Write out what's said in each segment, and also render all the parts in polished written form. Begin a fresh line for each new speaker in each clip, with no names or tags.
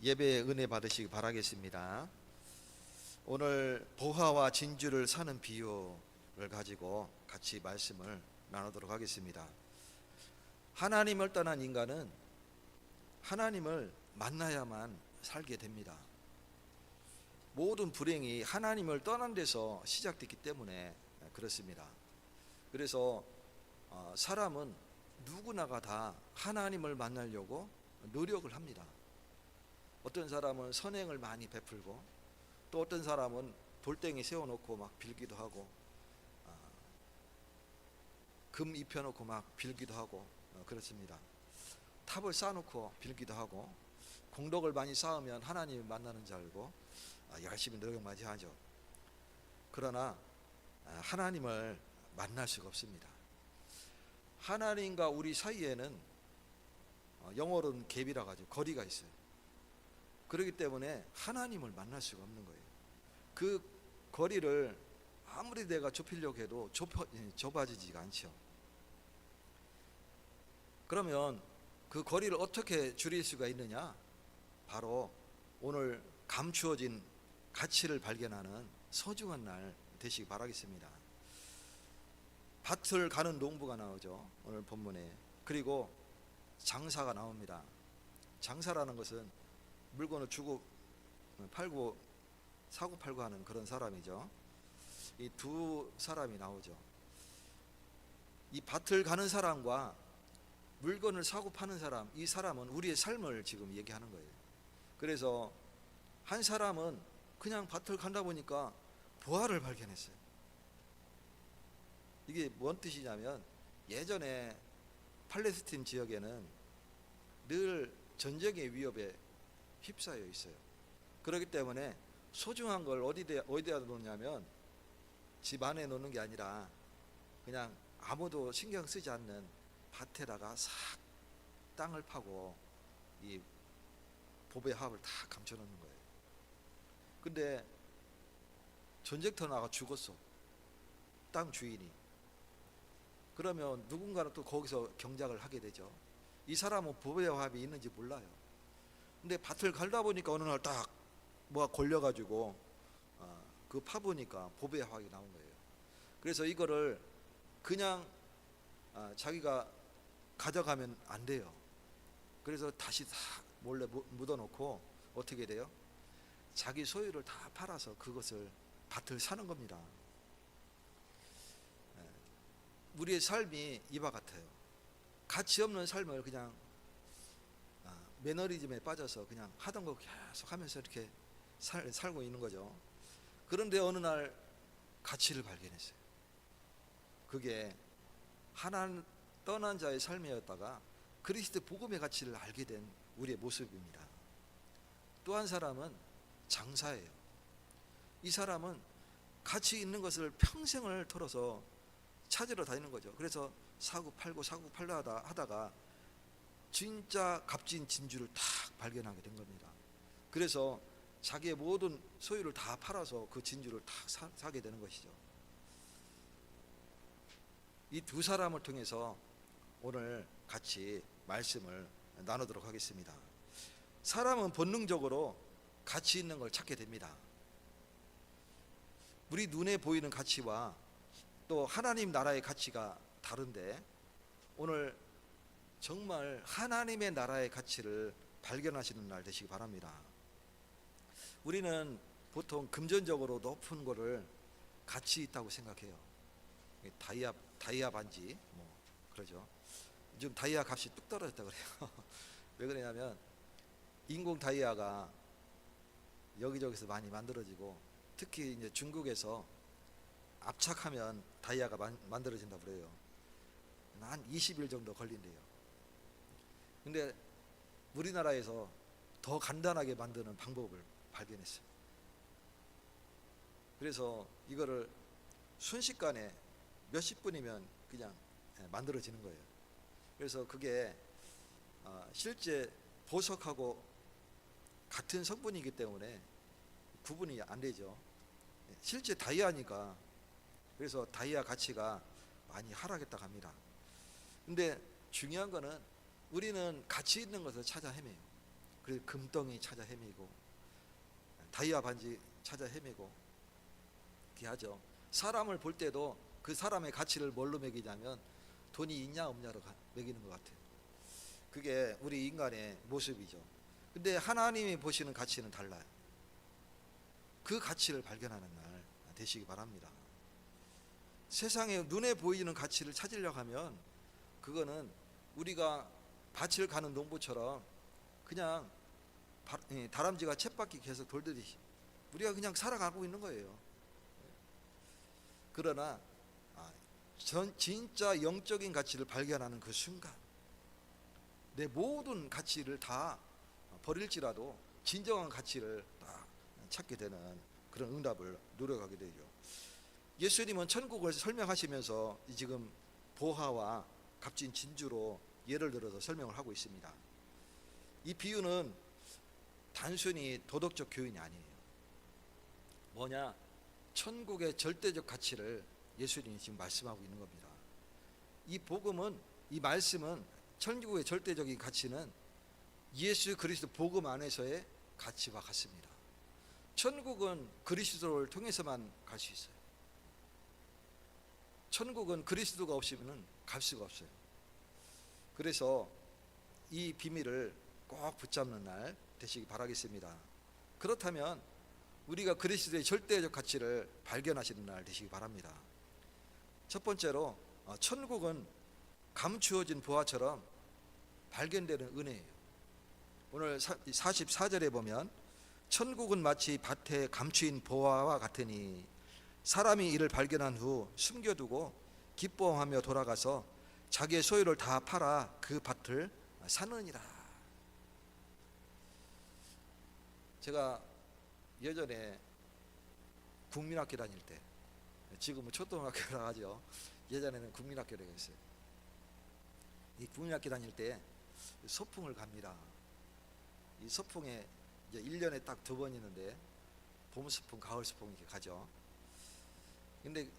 예배의 은혜 받으시기 바라겠습니다. 오늘 보화와 진주를 사는 비유를 가지고 같이 말씀을 나누도록 하겠습니다. 하나님을 떠난 인간은 하나님을 만나야만 살게 됩니다. 모든 불행이 하나님을 떠난 데서 시작됐기 때문에 그렇습니다. 그래서 사람은 누구나가 다 하나님을 만나려고 노력을 합니다. 어떤 사람은 선행을 많이 베풀고, 또 어떤 사람은 돌덩이 세워놓고 막 빌기도 하고, 금 입혀놓고 막 빌기도 하고, 그렇습니다. 탑을 쌓아놓고 빌기도 하고, 공덕을 많이 쌓으면 하나님을 만나는 줄 알고 열심히 노력 많이 하죠. 그러나 하나님을 만날 수가 없습니다. 하나님과 우리 사이에는 영어로는 갭이라 가지고 거리가 있어요. 그렇기 때문에 하나님을 만날 수가 없는 거예요. 그 거리를 아무리 내가 좁히려고 해도 좁아지지가 않죠. 그러면 그 거리를 어떻게 줄일 수가 있느냐? 바로 오늘 감추어진 가치를 발견하는 소중한 날 되시기 바라겠습니다. 밭을 가는 농부가 나오죠, 오늘 본문에. 그리고 장사가 나옵니다. 장사라는 것은 물건을 주고 팔고, 사고 팔고 하는 그런 사람이죠. 이 두 사람이 나오죠. 이 밭을 가는 사람과 물건을 사고 파는 사람, 이 사람은 우리의 삶을 지금 얘기하는 거예요. 그래서 한 사람은 그냥 밭을 간다 보니까 보화를 발견했어요. 이게 뭔 뜻이냐면, 예전에 팔레스틴 지역에는 늘 전쟁의 위협에 휩싸여 있어요. 그렇기 때문에 소중한 걸 어디다 놓냐면 집 안에 놓는 게 아니라 그냥 아무도 신경 쓰지 않는 밭에다가 싹 땅을 파고 이 보배 합을 다 감춰 놓는 거예요. 근데 전쟁터 나가 죽었어, 땅 주인이. 그러면 누군가는 또 거기서 경작을 하게 되죠. 이 사람은 보배 합이 있는지 몰라요. 근데 밭을 갈다 보니까 어느 날 딱 뭐가 걸려가지고 그 파보니까 보배 합이 나온 거예요. 그래서 이거를 그냥 자기가 가져가면 안 돼요. 그래서 다시 다 몰래 묻어놓고 어떻게 돼요? 자기 소유를 다 팔아서 그것을 밭을 사는 겁니다. 우리의 삶이 이와 같아요. 가치 없는 삶을 그냥 매너리즘에 빠져서 그냥 하던 거 계속 하면서 이렇게 살고 있는 거죠. 그런데 어느 날 가치를 발견했어요. 그게 하나님 떠난 자의 삶이었다가 그리스도 복음의 가치를 알게 된 우리의 모습입니다. 또 한 사람은 장사예요. 이 사람은 가치 있는 것을 평생을 털어서 찾으러 다니는 거죠. 그래서 사고 팔고 하다가 진짜 값진 진주를 딱 발견하게 된 겁니다. 그래서 자기의 모든 소유를 다 팔아서 그 진주를 딱 사게 되는 것이죠. 이 두 사람을 통해서 오늘 같이 말씀을 나누도록 하겠습니다. 사람은 본능적으로 가치 있는 걸 찾게 됩니다. 우리 눈에 보이는 가치와 또 하나님 나라의 가치가 다른데, 오늘 정말 하나님의 나라의 가치를 발견하시는 날 되시기 바랍니다. 우리는 보통 금전적으로 높은 거를 가치 있다고 생각해요. 다이아 반지 뭐 그러죠. 요즘 다이아 값이 뚝 떨어졌다 그래요. 왜 그러냐면 인공 다이아가 여기저기서 많이 만들어지고, 특히 이제 중국에서 압착하면 다이아가 만들어진다고 그래요. 한 20일 정도 걸린대요. 근데 우리나라에서 더 간단하게 만드는 방법을 발견했어요. 그래서 이거를 순식간에 몇십 분이면 그냥 만들어지는 거예요. 그래서 그게 실제 보석하고 같은 성분이기 때문에 구분이 안 되죠. 실제 다이아니까. 그래서 다이아 가치가 많이 하락했다고 합니다. 근데 중요한 거는 우리는 가치 있는 것을 찾아 헤매요. 그래서 금덩이 찾아 헤매고 다이아 반지 찾아 헤매고 그렇게 하죠. 사람을 볼 때도 그 사람의 가치를 뭘로 매기냐면 돈이 있냐 없냐로 매기는 것 같아요. 그게 우리 인간의 모습이죠. 근데 하나님이 보시는 가치는 달라요. 그 가치를 발견하는 날 되시기 바랍니다. 세상에 눈에 보이는 가치를 찾으려고 하면 그거는 우리가 밭을 가는 농부처럼 그냥 다람쥐가 쳇바퀴 계속 돌듯이 우리가 그냥 살아가고 있는 거예요. 그러나 진짜 영적인 가치를 발견하는 그 순간 내 모든 가치를 다 버릴지라도 진정한 가치를 딱 찾게 되는 그런 응답을 노력하게 되죠. 예수님은 천국을 설명하시면서 지금 보화와 값진 진주로 예를 들어서 설명을 하고 있습니다. 이 비유는 단순히 도덕적 교훈이 아니에요. 뭐냐? 천국의 절대적 가치를 예수님이 지금 말씀하고 있는 겁니다. 이 복음은, 이 말씀은 천국의 절대적인 가치는 예수 그리스도 복음 안에서의 가치와 같습니다. 천국은 그리스도를 통해서만 갈 수 있어요. 천국은 그리스도가 없으면 갈 수가 없어요. 그래서 이 비밀을 꼭 붙잡는 날 되시기 바라겠습니다. 그렇다면 우리가 그리스도의 절대적 가치를 발견하시는 날 되시기 바랍니다. 첫 번째로 천국은 감추어진 보화처럼 발견되는 은혜예요. 오늘 44절에 보면 천국은 마치 밭에 감추인 보화와 같으니 사람이 이를 발견한 후 숨겨두고 기뻐하며 돌아가서 자기의 소유를 다 팔아 그 밭을 사느니라. 제가 예전에 국민학교 다닐 때, 지금은 초등학교라 하죠. 예전에는 국민학교라고 했어요. 이 국민학교 다닐 때 소풍을 갑니다. 이 소풍에 이제 1년에 딱 2번 있는데 봄 소풍, 가을 소풍 이렇게 가죠. 근데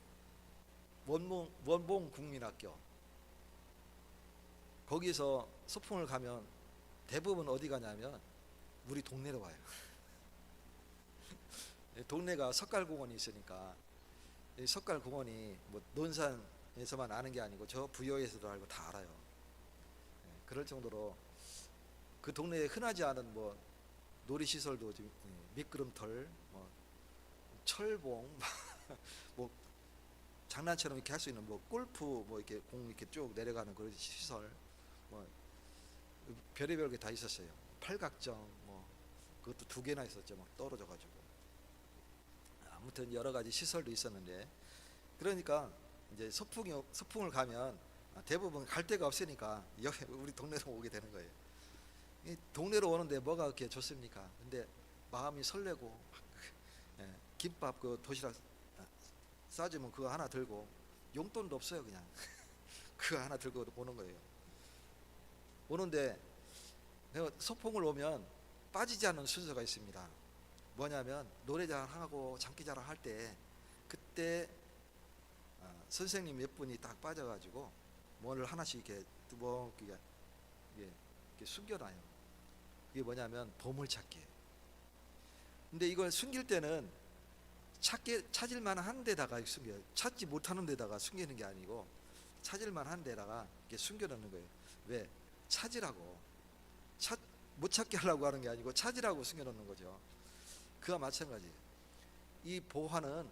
원봉 국민학교 거기서 소풍을 가면 대부분 어디 가냐면 우리 동네로 와요. 동네가 석갈공원이 있으니까 석갈공원이 뭐 논산에서만 아는 게 아니고 저 부여에서도 알고 다 알아요. 그럴 정도로 그 동네에 흔하지 않은 뭐 놀이시설도 지금 미끄럼틀, 뭐 철봉, 뭐 장난처럼 이렇게 할 수 있는 뭐 골프 뭐 이렇게 공 이렇게 쭉 내려가는 그런 시설, 뭐 별의별 게 다 있었어요. 팔각정 뭐 그것도 2개나 있었죠. 막 떨어져가지고. 아무튼 여러 가지 시설도 있었는데, 그러니까 이제 소풍을 가면 대부분 갈 데가 없으니까 여기 우리 동네로 오게 되는 거예요. 이 동네로 오는데 뭐가 그렇게 좋습니까? 근데 마음이 설레고 김밥 그 도시락 싸주면 그거 하나 들고, 용돈도 없어요. 그냥 그거 하나 들고 오는 거예요. 오는데 내가 소풍을 오면 빠지지 않는 순서가 있습니다. 뭐냐면 노래자랑하고 장기자랑 할 때 그때 선생님 몇 분이 딱 빠져가지고 뭐를 하나씩 이렇게 두벅두벅 이렇게 숨겨놔요. 이게 뭐냐면 보물찾기. 근데 이걸 숨길 때는 찾을 만한 데다가 숨겨요. 찾지 못하는 데다가 숨기는 게 아니고 찾을 만한 데다가 이렇게 숨겨놓는 거예요. 왜? 찾으라고. 못 찾게 하려고 하는 게 아니고 찾으라고 숨겨놓는 거죠. 그와 마찬가지. 이 보화는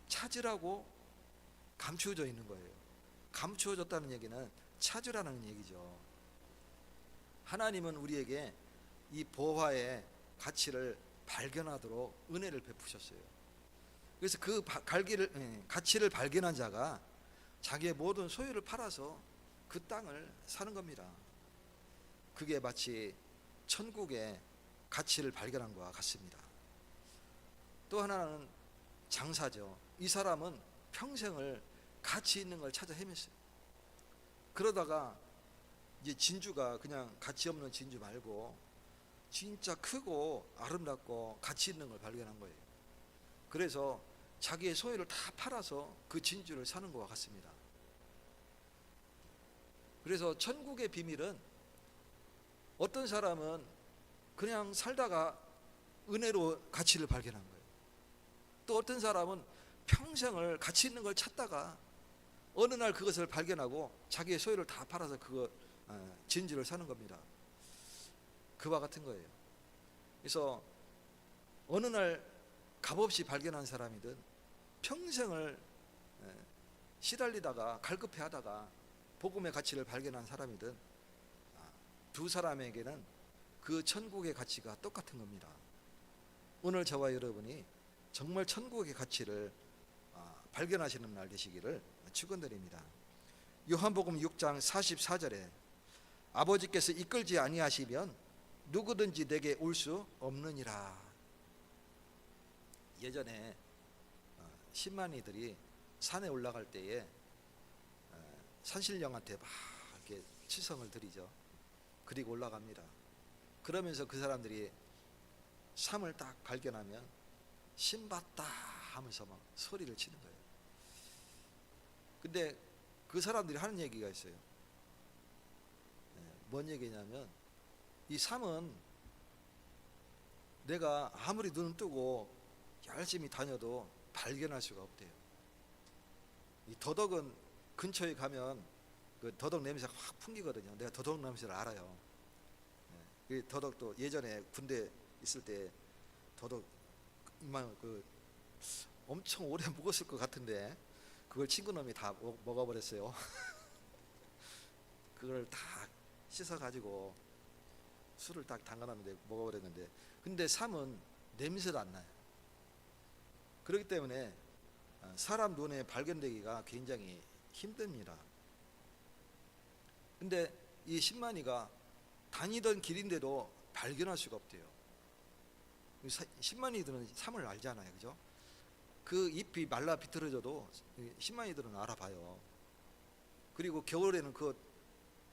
찾으라고 감추어져 있는 거예요. 감추어졌다는 얘기는 찾으라는 얘기죠. 하나님은 우리에게 이 보화의 가치를 발견하도록 은혜를 베푸셨어요. 그래서 그 가치를 발견한 자가 자기의 모든 소유를 팔아서 그 땅을 사는 겁니다. 그게 마치 천국의 가치를 발견한 것과 같습니다. 또 하나는 장사죠. 이 사람은 평생을 가치 있는 걸 찾아 헤맸어요. 그러다가 이제 진주가 그냥 가치 없는 진주 말고 진짜 크고 아름답고 가치 있는 걸 발견한 거예요. 그래서 자기의 소유를 다 팔아서 그 진주를 사는 것과 같습니다. 그래서 천국의 비밀은 어떤 사람은 그냥 살다가 은혜로 가치를 발견한 거예요. 또 어떤 사람은 평생을 가치 있는 걸 찾다가 어느 날 그것을 발견하고 자기의 소유를 다 팔아서 그거 진주를 사는 겁니다. 그와 같은 거예요. 그래서 어느 날 값없이 발견한 사람이든 평생을 시달리다가 갈급해하다가 복음의 가치를 발견한 사람이든 두 사람에게는 그 천국의 가치가 똑같은 겁니다. 오늘 저와 여러분이 정말 천국의 가치를 발견하시는 날 되시기를 축원드립니다. 요한복음 6장 44절에 아버지께서 이끌지 아니하시면 누구든지 내게 올 수 없느니라. 예전에 신만이들이 산에 올라갈 때에 산신령한테 막 이렇게 치성을 드리죠. 그리고 올라갑니다. 그러면서 그 사람들이 삶을 딱 발견하면 신받다 하면서 막 소리를 치는 거예요. 근데 그 사람들이 하는 얘기가 있어요. 뭔 얘기냐면 이 삶은 내가 아무리 눈 뜨고 열심히 다녀도 발견할 수가 없대요. 이 더덕은 근처에 가면 그 더덕 냄새가 확 풍기거든요. 내가 더덕 냄새를 알아요. 그 더덕도 예전에 군대 있을 때 더덕 그 엄청 오래 묵었을 것 같은데 그걸 친구놈이 다 먹어버렸어요. 그걸 다 씻어가지고 술을 딱 담가놨는데 먹어버렸는데, 근데 삶은 냄새도 안 나요. 그렇기 때문에 사람 눈에 발견되기가 굉장히 힘듭니다. 근데 이 신만이가 다니던 길인데도 발견할 수가 없대요. 신만이들은 삶을 알잖아요, 그죠? 그 잎이 말라 비틀어져도 신만이들은 알아봐요. 그리고 겨울에는 그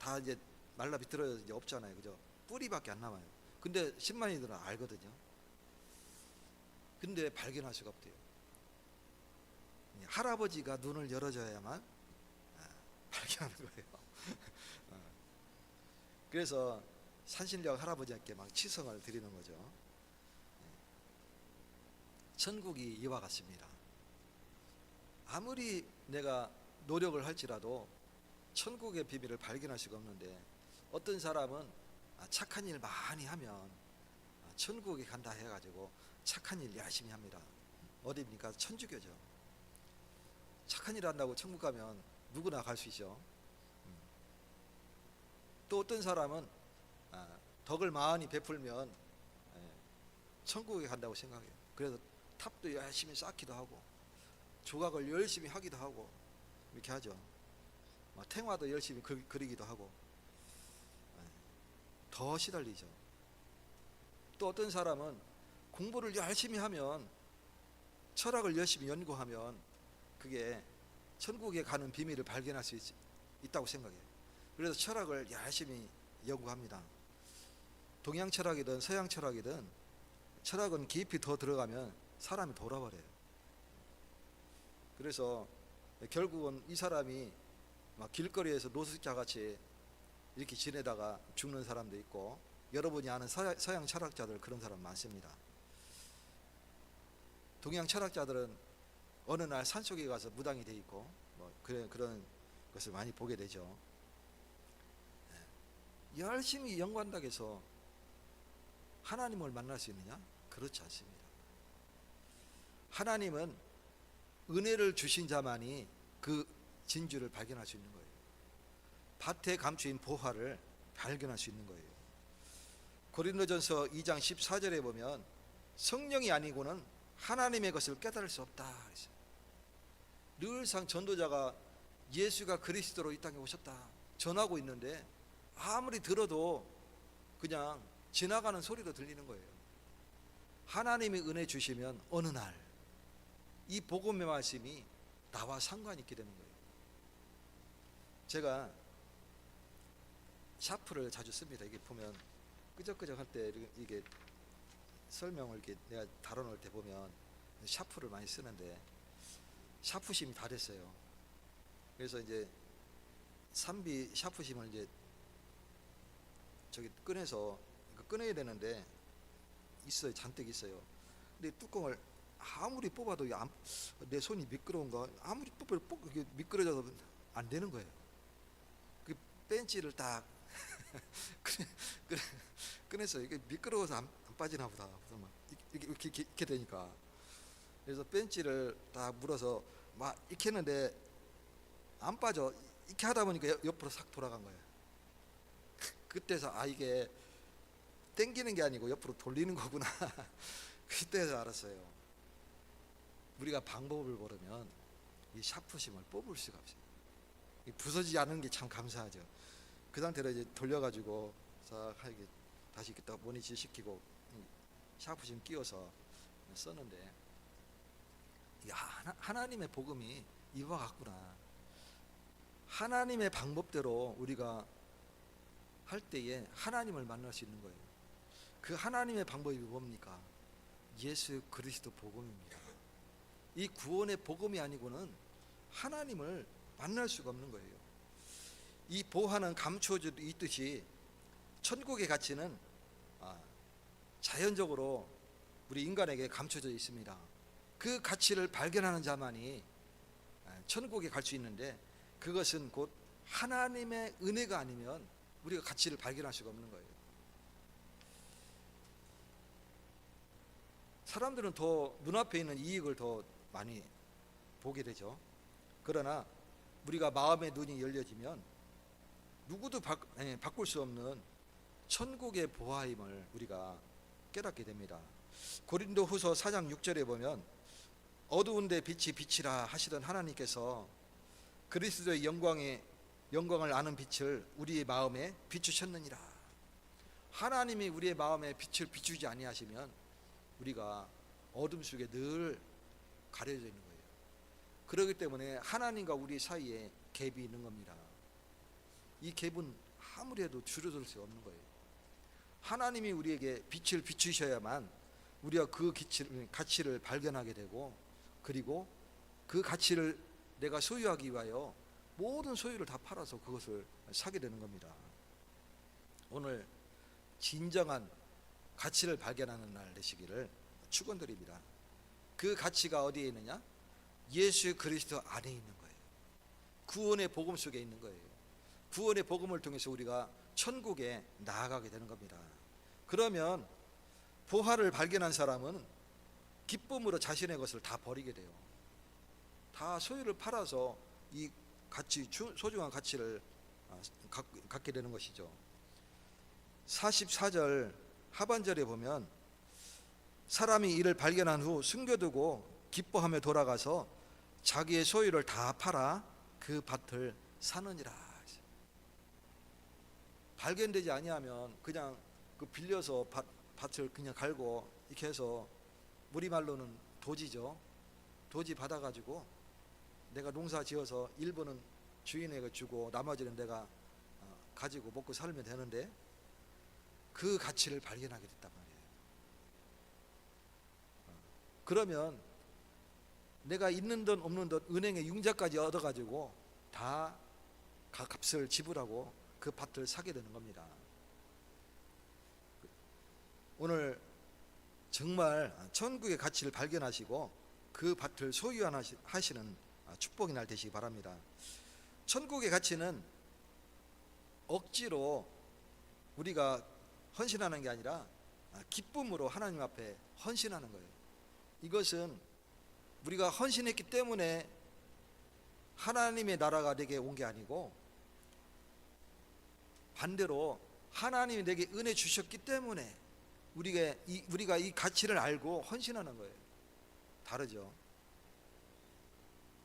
다 이제 말라 비틀어져 이제 없잖아요, 그죠? 뿌리밖에 안 남아요. 근데 신만이들은 알거든요. 근데 발견할 수가 없대요. 할아버지가 눈을 열어줘야만 발견하는 거예요. 그래서 산신령 할아버지께 막 치성을 드리는 거죠. 천국이 이와 같습니다. 아무리 내가 노력을 할지라도 천국의 비밀을 발견할 수가 없는데, 어떤 사람은 착한 일 많이 하면 천국에 간다 해가지고 착한 일 열심히 합니다. 어디입니까? 천주교죠. 착한 일 한다고 천국 가면 누구나 갈 수 있죠. 또 어떤 사람은 덕을 많이 베풀면 천국에 간다고 생각해요. 그래서 탑도 열심히 쌓기도 하고 조각을 열심히 하기도 하고 이렇게 하죠. 탱화도 열심히 그리기도 하고 더 시달리죠. 또 어떤 사람은 공부를 열심히 하면, 철학을 열심히 연구하면 그게 천국에 가는 비밀을 발견할 수 있다고 생각해요. 그래서 철학을 열심히 연구합니다. 동양 철학이든 서양 철학이든 철학은 깊이 더 들어가면 사람이 돌아버려요. 그래서 결국은 이 사람이 막 길거리에서 노숙자같이 이렇게 지내다가 죽는 사람도 있고, 여러분이 아는 서양 철학자들 그런 사람 많습니다. 동양 철학자들은 어느 날 산속에 가서 무당이 돼 있고 그런 것을 많이 보게 되죠. 열심히 연구한다고 해서 하나님을 만날 수 있느냐? 그렇지 않습니다. 하나님은 은혜를 주신 자만이 그 진주를 발견할 수 있는 거예요. 밭에 감추인 보화를 발견할 수 있는 거예요. 고린도전서 2장 14절에 보면 성령이 아니고는 하나님의 것을 깨달을 수 없다. 늘상 전도자가 예수가 그리스도로 이 땅에 오셨다 전하고 있는데 아무리 들어도 그냥 지나가는 소리로 들리는 거예요. 하나님이 은혜 주시면 어느 날 이 복음의 말씀이 나와 상관이 있게 되는 거예요. 제가 샤프를 자주 씁니다. 이게 보면 끄적끄적 할 때 이게 설명을 이렇게 내가 다뤄놓을 때 보면 샤프를 많이 쓰는데 샤프심이 다 됐어요. 그래서 이제 3B 샤프심을 이제 저기 꺼내서 이거 꺼내야 되는데 있어요. 잔뜩 있어요. 근데 뚜껑을 아무리 뽑아도 내 손이 미끄러운가, 아무리 뽑아도 이게 미끄러져서 안 되는 거예요. 그 벤치를 딱 꺼내서 이게 미끄러워서 안 빠지나 보다. 그래서 막 이렇게 되니까, 그래서 벤치를 딱 물어서 막 이렇게 했는데 안 빠져. 이렇게 하다 보니까 옆으로 싹 돌아간 거예요. 그때서 이게 당기는 게 아니고 옆으로 돌리는 거구나. 그때서 알았어요. 우리가 방법을 모르면 이 샤프심을 뽑을 수가 없어요. 부서지지 않은 게 참 감사하죠. 그 상태로 이제 돌려가지고 싹 하게 다시 이렇게 딱 모니지 시키고 샤프심 끼워서 썼는데, 야, 하나님의 복음이 이와 같구나. 하나님의 방법대로 우리가 할 때에 하나님을 만날 수 있는 거예요. 그 하나님의 방법이 뭡니까? 예수 그리스도 복음입니다. 이 구원의 복음이 아니고는 하나님을 만날 수가 없는 거예요. 이 보화는 감추어져 있듯이 천국의 가치는 자연적으로 우리 인간에게 감춰져 있습니다. 그 가치를 발견하는 자만이 천국에 갈 수 있는데, 그것은 곧 하나님의 은혜가 아니면 우리가 가치를 발견할 수가 없는 거예요. 사람들은 더 눈앞에 있는 이익을 더 많이 보게 되죠. 그러나 우리가 마음의 눈이 열려지면 누구도 바꿀 수 없는 천국의 보화임을 우리가 깨닫게 됩니다. 고린도후서 4장 6절에 보면, 어두운 데 빛이 빛이라 하시던 하나님께서 그리스도의 영광을 아는 빛을 우리의 마음에 비추셨느니라. 하나님이 우리의 마음에 빛을 비추지 아니하시면 우리가 어둠 속에 늘 가려져 있는 거예요. 그렇기 때문에 하나님과 우리 사이에 갭이 있는 겁니다. 이 갭은 아무리 해도 줄어들 수 없는 거예요. 하나님이 우리에게 빛을 비추셔야만 우리가 그 가치를 발견하게 되고, 그리고 그 가치를 내가 소유하기 위하여 모든 소유를 다 팔아서 그것을 사게 되는 겁니다. 오늘 진정한 가치를 발견하는 날 되시기를 축원드립니다. 그 가치가 어디에 있느냐? 예수 그리스도 안에 있는 거예요. 구원의 복음 속에 있는 거예요. 구원의 복음을 통해서 우리가 천국에 나아가게 되는 겁니다. 그러면 보화를 발견한 사람은 기쁨으로 자신의 것을 다 버리게 돼요. 다 소유를 팔아서 이 가치, 소중한 가치를 갖게 되는 것이죠. 44절 하반절에 보면, 사람이 이를 발견한 후 숨겨두고 기뻐하며 돌아가서 자기의 소유를 다 팔아 그 밭을 사느니라. 발견되지 아니하면 그냥 그 빌려서 밭을 그냥 갈고 이렇게 해서, 우리말로는 도지죠. 도지 받아가지고 내가 농사 지어서 일부는 주인에게 주고 나머지는 내가 가지고 먹고 살면 되는데, 그 가치를 발견하게 됐단 말이에요. 그러면 내가 있는 돈 없는 돈 은행에 융자까지 얻어가지고 다 값을 지불하고 그 밭을 사게 되는 겁니다. 오늘 정말 천국의 가치를 발견하시고 그 밭을 소유하시는 축복의 날 되시기 바랍니다. 천국의 가치는 억지로 우리가 헌신하는 게 아니라 기쁨으로 하나님 앞에 헌신하는 거예요. 이것은 우리가 헌신했기 때문에 하나님의 나라가 내게 온 게 아니고, 반대로 하나님이 내게 은혜 주셨기 때문에 우리가 이 가치를 알고 헌신하는 거예요. 다르죠.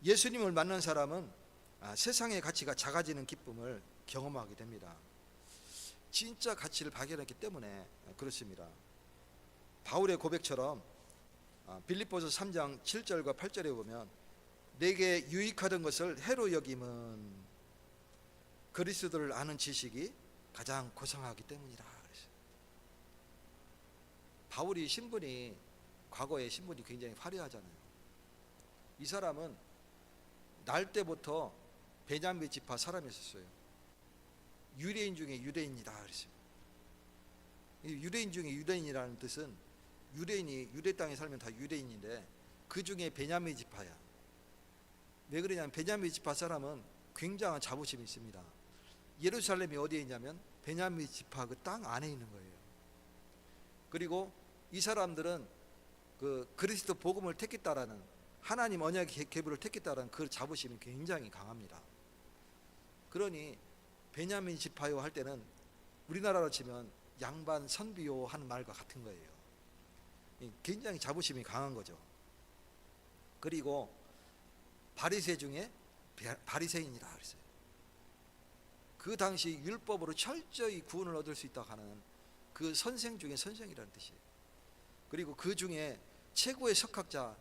예수님을 만난 사람은 세상의 가치가 작아지는 기쁨을 경험하게 됩니다. 진짜 가치를 발견했기 때문에 그렇습니다. 바울의 고백처럼 빌립보서 3장 7절과 8절에 보면, 내게 유익하던 것을 해로 여김은 그리스도를 아는 지식이 가장 고상하기 때문이라. 바울이 신분이, 과거의 신분이 굉장히 화려하잖아요. 이 사람은 날 때부터 베냐민 지파 사람이었어요. 유대인 중에 유대인이다 그랬어요. 이 유대인 중에 유대인이라는 뜻은 유대인이 유대 땅에 살면 다 유대인인데 그 중에 베냐민 지파야. 왜 그러냐면 베냐민 지파 사람은 굉장한 자부심이 있습니다. 예루살렘이 어디에 있냐면 베냐민 지파 그 땅 안에 있는 거예요. 그리고 이 사람들은 그 그리스도 복음을 택했다라는 하나님 언약의 계보를 택했다라는 그 자부심이 굉장히 강합니다. 그러니 베냐민 지파요 할 때는 우리나라로 치면 양반 선비요 하는 말과 같은 거예요. 굉장히 자부심이 강한 거죠. 그리고 바리새 중에 바리새인이라 그랬어요. 그 당시 율법으로 철저히 구원을 얻을 수 있다고 하는 그 선생 중에 선생이라는 뜻이에요. 그리고 그 중에 최고의 석학자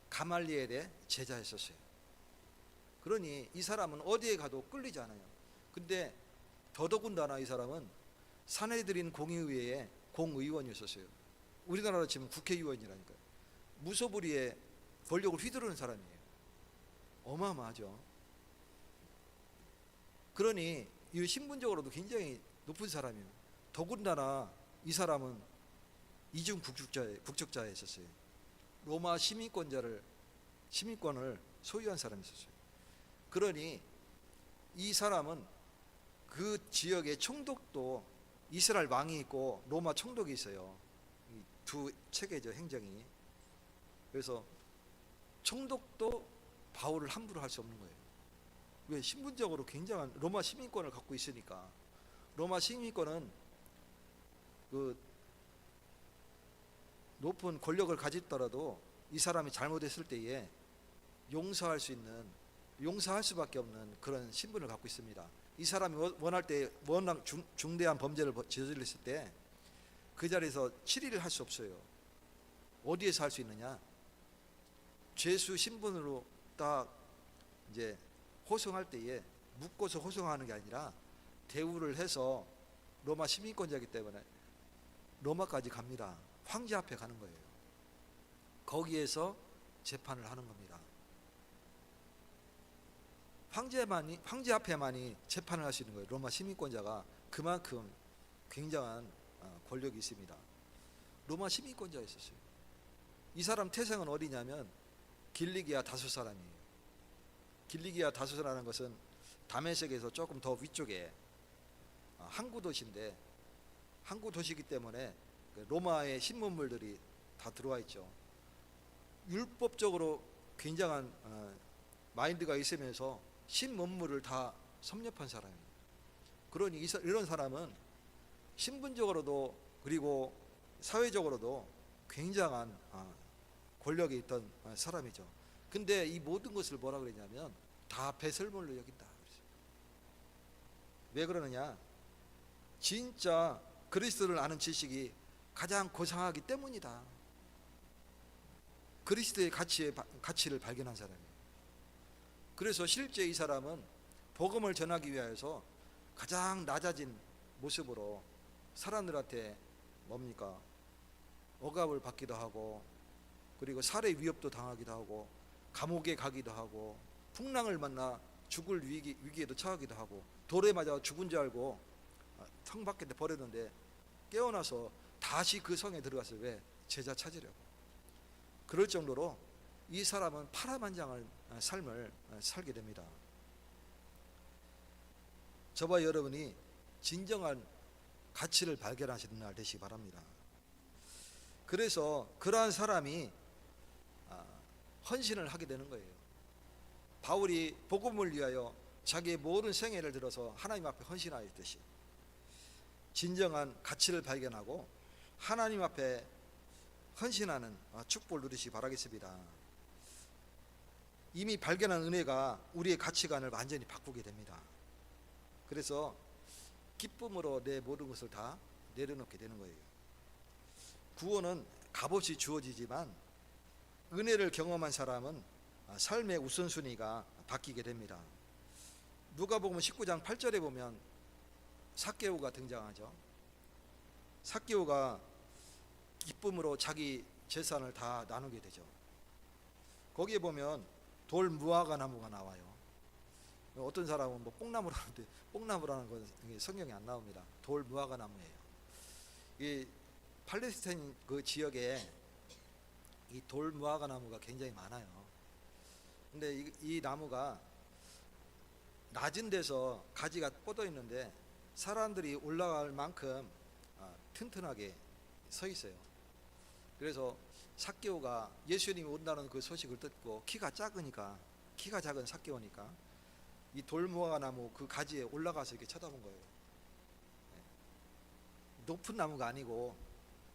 가말리엘의 제자였었어요. 그러니 이 사람은 어디에 가도 끌리지 않아요. 근데 더더군다나 이 사람은 사내들인 공의회의 공의원이었어요. 우리나라로 치면 국회의원이라니까요. 무소불위의 권력을 휘두르는 사람이에요. 어마어마하죠. 그러니 이 신분적으로도 굉장히 높은 사람이에요. 더군다나 이 사람은 이중 국적자였었어요. 로마 시민권을 소유한 사람이었어요. 그러니 이 사람은 그 지역에 총독도 이스라엘 왕이 있고 로마 총독이 있어요. 이 두 체계죠, 행정이. 그래서 총독도 바울을 함부로 할 수 없는 거예요. 왜? 신분적으로 굉장한 로마 시민권을 갖고 있으니까. 로마 시민권은 그 높은 권력을 가졌더라도 이 사람이 잘못했을 때에 용서할 수밖에 없는 그런 신분을 갖고 있습니다. 이 사람이 원할 때 워낙 중대한 범죄를 저질렀을 때 그 자리에서 7일을 할 수 없어요. 어디에서 할 수 있느냐? 죄수 신분으로 딱 이제 호송할 때에 묶어서 호송하는 게 아니라 대우를 해서 로마 시민권자이기 때문에 로마까지 갑니다. 황제 앞에 가는 거예요. 거기에서 재판을 하는 겁니다. 황제 앞에만이 재판을 할 수 있는 거예요. 로마 시민권자가 그만큼 굉장한 권력이 있습니다. 로마 시민권자였었어요. 이 사람 태생은 어디냐면 길리기아 다소 사람이에요. 길리기아 다소라는 것은 다메섹에서 조금 더 위쪽에 항구 도시인데, 항구 도시이기 때문에 로마의 신문물들이 다 들어와 있죠. 율법적으로 굉장한 마인드가 있으면서 신문물을 다 섭렵한 사람이에요. 그러니 이런 사람은 신분적으로도 그리고 사회적으로도 굉장한 권력이 있던 사람이죠. 근데 이 모든 것을 뭐라 그랬냐면 다 배설물로 여긴다. 왜 그러느냐? 진짜 그리스도를 아는 지식이 가장 고상하기 때문이다. 그리스도의 가치를 발견한 사람이에요. 그래서 실제 이 사람은 복음을 전하기 위해서 가장 낮아진 모습으로 사람들한테 뭡니까? 억압을 받기도 하고, 그리고 살해 위협도 당하기도 하고, 감옥에 가기도 하고, 풍랑을 만나 죽을 위기에도 처하기도 하고, 돌에 맞아 죽은 줄 알고 성 밖에 버렸는데 깨어나서 다시 그 성에 들어갔어요. 왜? 제자 찾으려고. 그럴 정도로 이 사람은 파란만장한 삶을 살게 됩니다. 저와 여러분이 진정한 가치를 발견하시는 날 되시기 바랍니다. 그래서 그러한 사람이 헌신을 하게 되는 거예요. 바울이 복음을 위하여 자기의 모든 생애를 들어서 하나님 앞에 헌신하였듯이 진정한 가치를 발견하고 하나님 앞에 헌신하는 축복을 누리시기 바라겠습니다. 이미 발견한 은혜가 우리의 가치관을 완전히 바꾸게 됩니다. 그래서 기쁨으로 내 모든 것을 다 내려놓게 되는 거예요. 구원은 값없이 주어지지만 은혜를 경험한 사람은 삶의 우선순위가 바뀌게 됩니다. 누가복음 19장 8절에 보면 삭개오가 등장하죠. 삭개오가 기쁨으로 자기 재산을 다 나누게 되죠. 거기에 보면 돌 무화과 나무가 나와요. 어떤 사람은 뭐 뽕나무라는데 뽕나무라는 건 성경에 안 나옵니다. 돌 무화과 나무예요. 이 팔레스타인 그 지역에 이 돌 무화과 나무가 굉장히 많아요. 근데 이 나무가 낮은 데서 가지가 뻗어 있는데 사람들이 올라갈 만큼 튼튼하게 서 있어요. 그래서 삭개오가 예수님이 온다는 그 소식을 듣고 키가 작은 삭개오니까 이 돌무화과 나무 그 가지에 올라가서 이렇게 쳐다본 거예요. 높은 나무가 아니고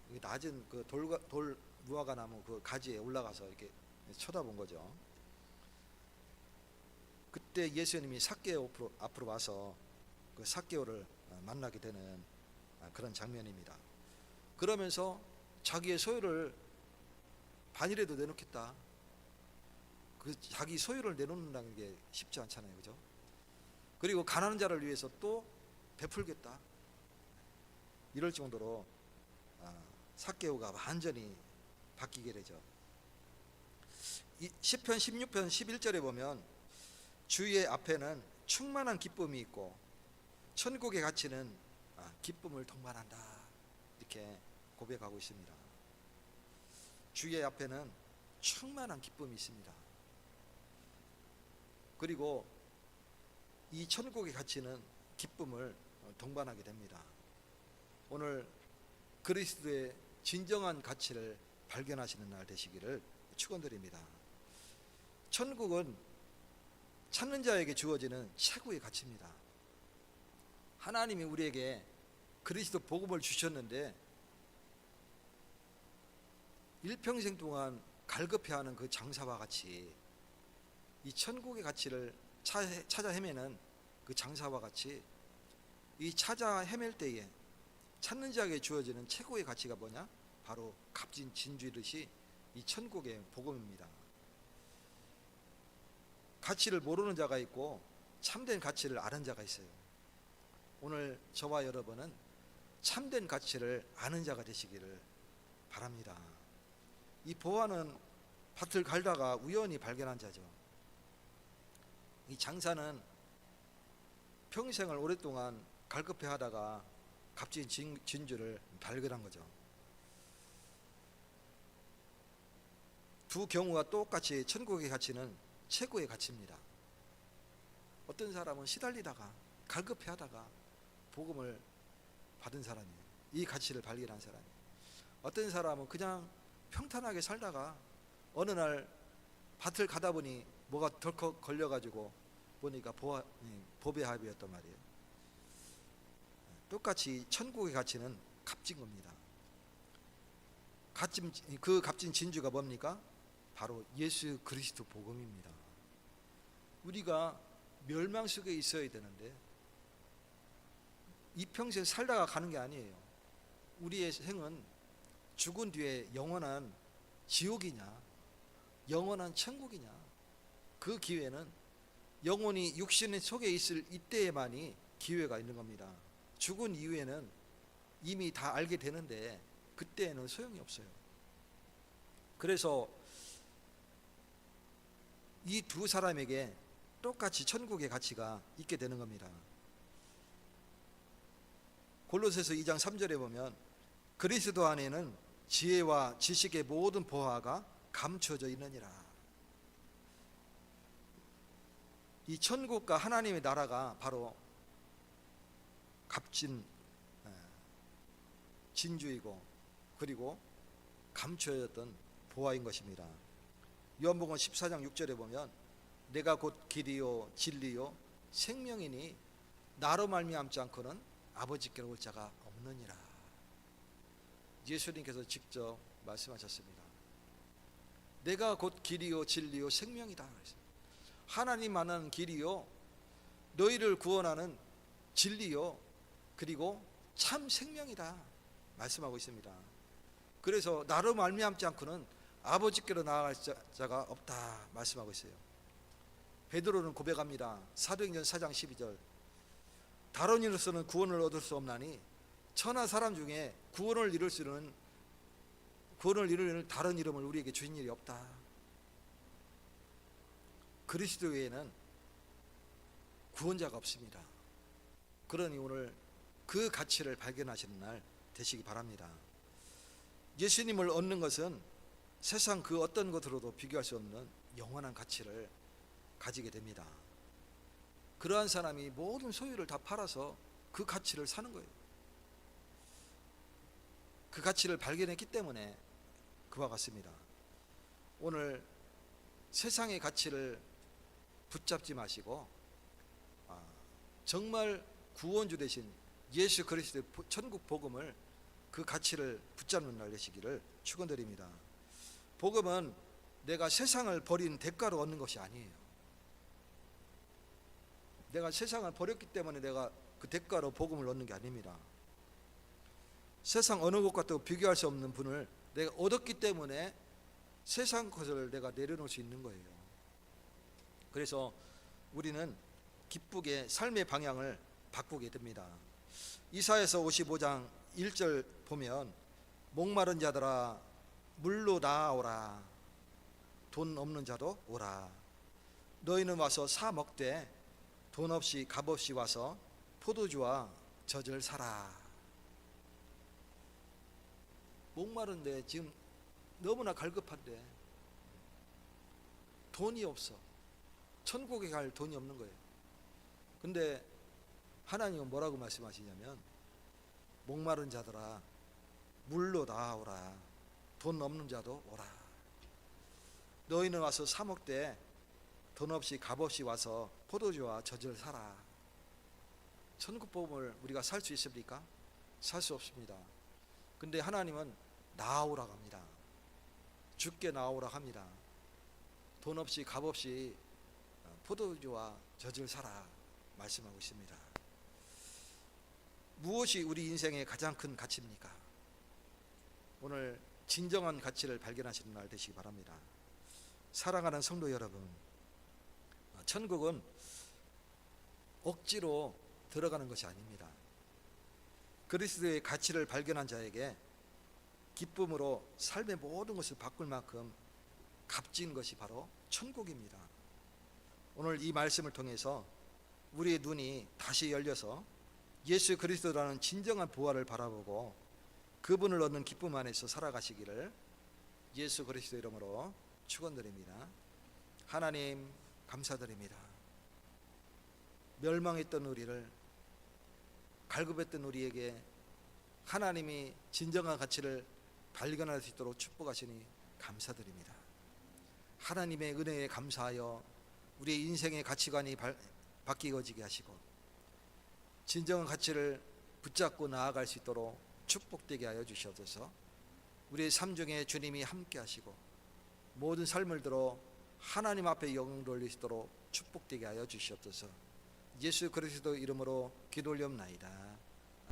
낮은 그 돌 무화과 나무 그 가지에 올라가서 이렇게 쳐다본 거죠. 그때 예수님이 삭개오 앞으로 와서 그 삭개오를 만나게 되는 그런 장면입니다. 그러면서 자기의 소유를 반이라도 내놓겠다. 그 자기 소유를 내놓는다는 게 쉽지 않잖아요, 그죠? 그리고 가난한 자를 위해서 또 베풀겠다. 이럴 정도로 삭개오가 완전히 바뀌게 되죠. 시편 16편 11절에 보면 주의 앞에는 충만한 기쁨이 있고 천국의 가치는 기쁨을 동반한다. 이렇게 고백하고 있습니다. 주의 앞에는 충만한 기쁨이 있습니다. 그리고 이 천국의 가치는 기쁨을 동반하게 됩니다. 오늘 그리스도의 진정한 가치를 발견하시는 날 되시기를 축원드립니다. 천국은 찾는 자에게 주어지는 최고의 가치입니다. 하나님이 우리에게 그리스도 복음을 주셨는데 일평생 동안 갈급해하는 그 장사와 같이 이 천국의 가치를 찾아 헤매는 그 장사와 같이 이 찾아 헤맬 때에 찾는 자에게 주어지는 최고의 가치가 뭐냐? 바로 값진 진주이듯이 이 천국의 복음입니다. 가치를 모르는 자가 있고 참된 가치를 아는 자가 있어요. 오늘 저와 여러분은 참된 가치를 아는 자가 되시기를 바랍니다. 이 보아는 밭을 갈다가 우연히 발견한 자죠. 이 장사는 평생을 오랫동안 갈급해 하다가 값진 진주를 발견한 거죠. 두 경우가 똑같이 천국의 가치는 최고의 가치입니다. 어떤 사람은 시달리다가 갈급해 하다가 복음을 받은 사람이에요. 이 가치를 발견한 사람이에요. 어떤 사람은 그냥 평탄하게 살다가 어느 날 밭을 가다 보니 뭐가 덜컥 걸려가지고 보니까 보배 합이었단 말이에요. 똑같이 천국의 가치는 값진 겁니다. 그 값진 진주가 뭡니까? 바로 예수 그리스도 복음입니다. 우리가 멸망 속에 있어야 되는데 이 평생 살다가 가는 게 아니에요. 우리의 생은 죽은 뒤에 영원한 지옥이냐 영원한 천국이냐, 그 기회는 영혼이 육신 속에 있을 이때에만이 기회가 있는 겁니다. 죽은 이후에는 이미 다 알게 되는데 그때에는 소용이 없어요. 그래서 이 두 사람에게 똑같이 천국의 가치가 있게 되는 겁니다. 골로새서 2장 3절에 보면 그리스도 안에는 지혜와 지식의 모든 보화가 감춰져 있느니라. 이 천국과 하나님의 나라가 바로 값진 진주이고 그리고 감춰졌던 보화인 것입니다. 요한복음 14장 6절에 보면 내가 곧 길이요 진리요 생명이니 나로 말미암지 않고는 아버지께로 올 자가 없느니라. 예수님께서 직접 말씀하셨습니다. 내가 곧 길이요 진리요 생명이다. 하나님만은 길이요 너희를 구원하는 진리요 그리고 참 생명이다 말씀하고 있습니다. 그래서 나로 말미암지 않고는 아버지께로 나아갈 자가 없다 말씀하고 있어요. 베드로는 고백합니다. 사도행전 4장 12절 다른 이로서는 구원을 얻을 수 없나니 천하 사람 중에 구원을 이루는 다른 이름을 우리에게 주신 일이 없다. 그리스도 외에는 구원자가 없습니다. 그러니 오늘 그 가치를 발견하시는 날 되시기 바랍니다. 예수님을 얻는 것은 세상 그 어떤 것으로도 비교할 수 없는 영원한 가치를 가지게 됩니다. 그러한 사람이 모든 소유를 다 팔아서 그 가치를 사는 거예요. 그 가치를 발견했기 때문에 그와 같습니다. 오늘 세상의 가치를 붙잡지 마시고 정말 구원주 되신 예수 그리스도의 천국 복음을, 그 가치를 붙잡는 날 되시기를 축원드립니다. 복음은 내가 세상을 버린 대가로 얻는 것이 아니에요. 내가 세상을 버렸기 때문에 내가 그 대가로 복음을 얻는 게 아닙니다. 세상 어느 것과도 비교할 수 없는 분을 내가 얻었기 때문에 세상 것을 내가 내려놓을 수 있는 거예요. 그래서 우리는 기쁘게 삶의 방향을 바꾸게 됩니다. 이사야서 55장 1절 보면 목마른 자들아 물로 나아오라, 돈 없는 자도 오라. 너희는 와서 사 먹되 돈 없이 값 없이 와서 포도주와 젖을 사라. 목마른데 지금 너무나 갈급한데 돈이 없어. 천국에 갈 돈이 없는 거예요. 근데 하나님은 뭐라고 말씀하시냐면 목마른 자들아 물로 나아오라, 돈 없는 자도 오라. 너희는 와서 사 먹되 돈 없이 값 없이 와서 포도주와 젖을 사라. 천국 복음을 우리가 살 수 있습니까? 살 수 없습니다. 근데 하나님은 나아오라 합니다. 죽게 나아오라 합니다. 돈 없이 값 없이 포도주와 젖을 사라 말씀하고 있습니다. 무엇이 우리 인생의 가장 큰 가치입니까? 오늘 진정한 가치를 발견하시는 날 되시기 바랍니다. 사랑하는 성도 여러분, 천국은 억지로 들어가는 것이 아닙니다. 그리스도의 가치를 발견한 자에게 기쁨으로 삶의 모든 것을 바꿀 만큼 값진 것이 바로 천국입니다. 오늘 이 말씀을 통해서 우리의 눈이 다시 열려서 예수 그리스도라는 진정한 부활을 바라보고 그분을 얻는 기쁨 안에서 살아가시기를 예수 그리스도 이름으로 축원드립니다. 하나님 감사드립니다. 멸망했던 우리를, 갈급했던 우리에게 하나님이 진정한 가치를 발견할 수 있도록 축복하시니 감사드립니다. 하나님의 은혜에 감사하여 우리의 인생의 가치관이 바뀌어지게 하시고 진정한 가치를 붙잡고 나아갈 수 있도록 축복되게 하여 주시옵소서. 우리의 삶 중에 주님이 함께 하시고 모든 삶을 들어 하나님 앞에 영광 돌릴 수 있도록 축복되게 하여 주시옵소서. 예수 그리스도 이름으로 기도 올리옵나이다.